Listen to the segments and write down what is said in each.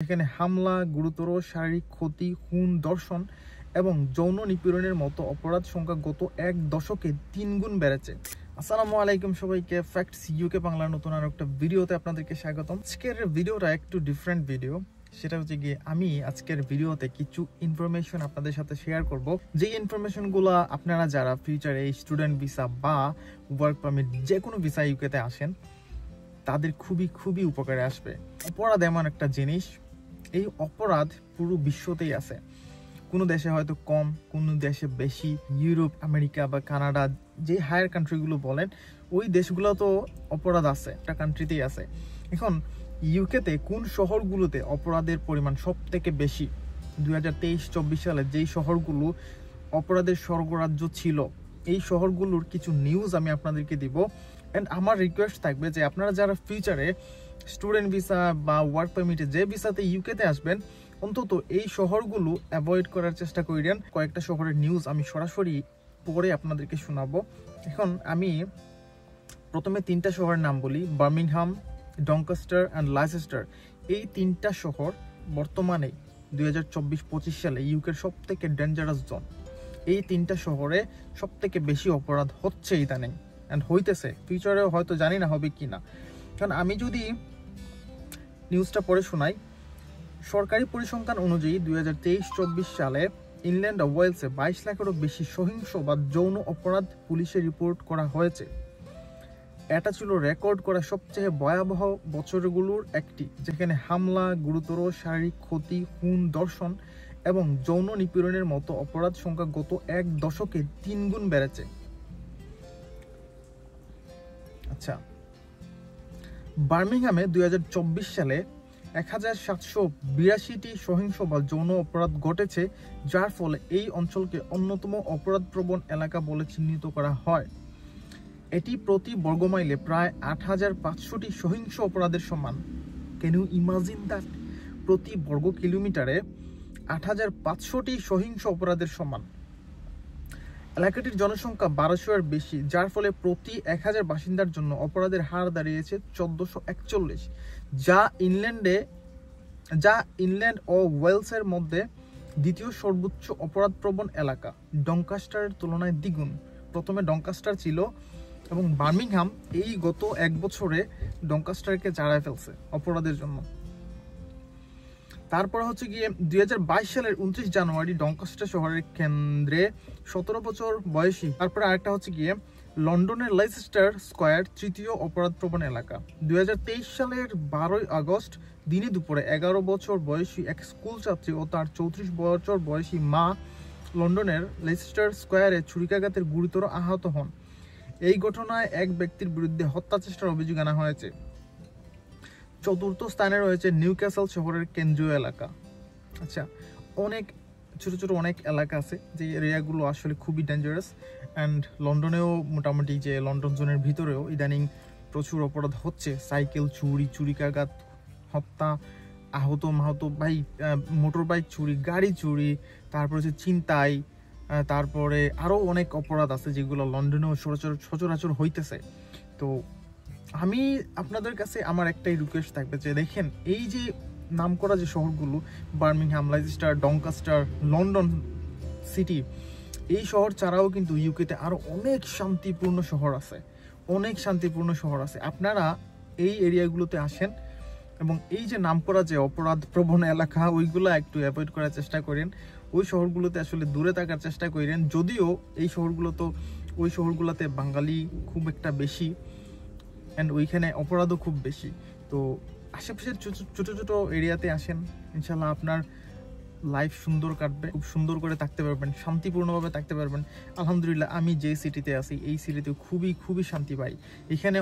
যেখানে হামলা, গুরুতর শারীরিক ক্ষতি, খুন, ধর্ষণ এবং যৌন নিপীড়নের মতো অপরাধ সংখ্যা গত এক দশকে 3 গুণ বেড়েছে। আসসালামু আলাইকুম সবাইকে, ফ্যাক্টস ইউকে বাংলার নতুন আর একটা ভিডিওতে আপনাদেরকে স্বাগতম। আজকের ভিডিওটা একটু ডিফারেন্ট ভিডিও। সেটা হচ্ছে গিয়ে আমি আজকের ভিডিওতে কিছু ইনফরমেশন আপনাদের সাথে শেয়ার করব, যে ইনফরমেশনগুলো আপনারা যারা ফিউচারে স্টুডেন্ট ভিসা বা ওয়ার্ক পারমিট যে কোনো ভিসা ইউকেতে আসেন তাদের খুবই উপকারে আসবে। অপরাধ এমন একটা জিনিস, এই অপরাধ পুরো বিশ্বতেই আছে। কোনো দেশে হয়তো কম, কোনো দেশে বেশি। ইউরোপ, আমেরিকা বা কানাডা, যে হায়ার কান্ট্রিগুলো বলেন, ওই দেশগুলো তো অপরাধ আছে, একটা কান্ট্রিতেই আছে। এখন ইউকেতে কোন শহরগুলোতে অপরাধের পরিমাণ সব থেকে বেশি, 2023-24 সালে যেই শহরগুলো অপরাধের স্বর্গরাজ্য ছিল, এই শহরগুলোর কিছু নিউজ আমি আপনাদেরকে দিব। অ্যান্ড আমার রিকোয়েস্ট থাকবে যে আপনারা যারা ফিউচারে স্টুডেন্ট ভিসা বা ওয়ার্ক পারমিটে যে ভিসাতে ইউকেতে আসবেন, অন্তত এই শহরগুলো অ্যাভয়েড করার চেষ্টা করেন। কয়েকটা শহরের নিউজ আমি সরাসরি পরে আপনাদেরকে শোনাবো। এখন আমি প্রথমে 3টা শহরের নাম বলি। Birmingham, Doncaster and Leicester. এই 3টা শহর বর্তমানে 2024-25 সালে ইউকের সব থেকে ডেঞ্জারাস জোন। এই 3টা শহরে সব থেকে বেশি অপরাধ হচ্ছে ইদানিং, অ্যান্ড হইতেছে। ফিউচারেও হয়তো জানি না হবে কি না। কারণ আমি যদি নিউজটা পড়ে শোনাই, সরকারি পরিসংখ্যান অনুযায়ী 2023-24 সালে ইংল্যান্ড ও ওয়েলসে 22 লাখেরও বেশি সহিংস বা যৌন অপরাধ পুলিশে রিপোর্ট করা হয়েছে। এটা ছিল রেকর্ড করা সবচেয়ে ভয়াবহ বছরগুলোর একটি, যেখানে হামলা, গুরুতর শারীরিক ক্ষতি, খুন, ধর্ষণ এবং যৌন নিপীড়নের মতো অপরাধ সংখ্যা গত এক দশকে 3 গুণ বেড়েছে। আচ্ছা, বার্মিংহামে 2024 সালে 1782টি সহিংস বা যৌন অপরাধ ঘটেছে, যার ফলে এই অঞ্চলকে অন্যতম অপরাধপ্রবণ এলাকা বলে চিহ্নিত করা হয়। এটি প্রতি বর্গমাইলে প্রায় 8500টি সহিংস অপরাধের সমান। Can you imagine that? প্রতি বর্গ কিলোমিটারে 8500টি সহিংস অপরাধের সমান। এলাকাটির জনসংখ্যা 1200-এর বেশি, যার ফলে প্রতি 1000 বাসিন্দার জন্য অপরাধের হার দাঁড়িয়েছে 1441, যা ইংল্যান্ড ও ওয়েলসের মধ্যে দ্বিতীয় সর্বোচ্চ অপরাধপ্রবণ এলাকা। ডঙ্কাস্টারের তুলনায় দ্বিগুণ। প্রথমে ডঙ্কাস্টার ছিল এবং বার্মিংহাম এই গত এক বছরে ডঙ্কাস্টারকে চাড়ায় ফেলছে অপরাধের জন্য। তারপর হচ্ছে গিয়ে 2022 সালের 29 জানুয়ারি ডঙ্কাস্টার শহরের কেন্দ্রে 17 বছর বয়সী। তারপরে আরেকটা হচ্ছে গিয়ে লন্ডনের লেইসেস্টার স্কয়ার, তৃতীয় অপরাধপ্রবণ এলাকা। 2023 সালের 12 আগস্ট দিনে দুপুরে 11 বছর বয়সী এক স্কুল ছাত্রী ও তার 34 বছর বয়সী মা লন্ডনের লেইসেস্টার স্কয়ারে ছুরিকাঘাতের গুরুতর আহত হন। এই ঘটনায় এক ব্যক্তির বিরুদ্ধে হত্যা চেষ্টার অভিযোগ আনা হয়েছে। চতুর্থ স্থানে রয়েছে নিউক্যাসল শহরের কেন্দ্রীয় এলাকা। আচ্ছা, অনেক ছোট ছোট অনেক এলাকা আছে যে এরিয়াগুলো আসলে খুবই ডেঞ্জারাস। অ্যান্ড লন্ডনেও মোটামুটি, যে লন্ডন জোনের ভিতরেও ইদানিং প্রচুর অপরাধ হচ্ছে। সাইকেল চুরি, চুরিকাঘাত, হত্যা, আহত মাহত, মোটর বাইক চুরি, গাড়ি চুরি, তারপর হচ্ছে ছিনতাই, তারপরে আরও অনেক অপরাধ আছে যেগুলো লন্ডনেও সচরাচর হইতেছে। তো আমি আপনাদের কাছে আমার একটাই রিকোয়েস্ট থাকবে যে দেখেন, এই যে নামকরা যে শহরগুলো, বার্মিংহাম, লাইসেস্টার, ডঙ্কাস্টার, লন্ডন সিটি, এই শহর ছাড়াও কিন্তু ইউকেতে আরও অনেক শান্তিপূর্ণ শহর আছে। আপনারা এই এরিয়াগুলোতে আসেন এবং এই যে নামকরা যে অপরাধ প্রবণ এলাকা, ওইগুলো একটু অ্যাভয়েড করার চেষ্টা করেন। ওই শহরগুলোতে আসলে দূরে থাকার চেষ্টা করেন। যদিও ওই শহরগুলোতে বাঙালি খুব একটা বেশি, অ্যান্ড ওইখানে অপরাধও খুব বেশি। তো আশেপাশের ছোট ছোট এরিয়াতে আসেন, ইনশাল্লাহ আপনার লাইফ সুন্দর কাটবে, খুব সুন্দর করে থাকতে পারবেন, শান্তিপূর্ণভাবে থাকতে পারবেন। আলহামদুলিল্লাহ, আমি যে সিটিতে আছি এই সিটিতে খুবই শান্তি পাই। এখানে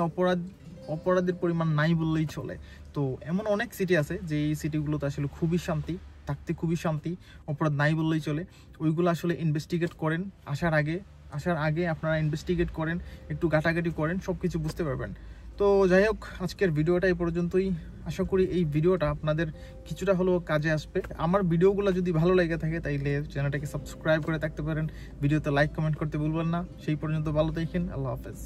অপরাধের পরিমাণ নাই বললেই চলে। তো এমন অনেক সিটি আছে যে এই সিটিগুলোতে আসলে খুবই শান্তি, থাকতে খুবই শান্তি, অপরাধ নাই বললেই চলে। ওইগুলো আসলে ইনভেস্টিগেট করেন, আসার আগে আপনারা ইনভেস্টিগেট করেন, একটু ঘাটাঘাটি করেন, সব কিছু বুঝতে পারবেন। তো যাই হোক, আজকের ভিডিওটা এই পর্যন্তই। আশা করি এই ভিডিওটা আপনাদের কিছুটা হলেও কাজে আসবে। আমার ভিডিওগুলো যদি ভালো লেগে থাকে তাইলে চ্যানেলটাকে সাবস্ক্রাইব করে থাকতে পারেন, ভিডিওতে লাইক কমেন্ট করতে ভুলবেন না। সেই পর্যন্ত ভালো থাকেন, আল্লাহ হাফেজ।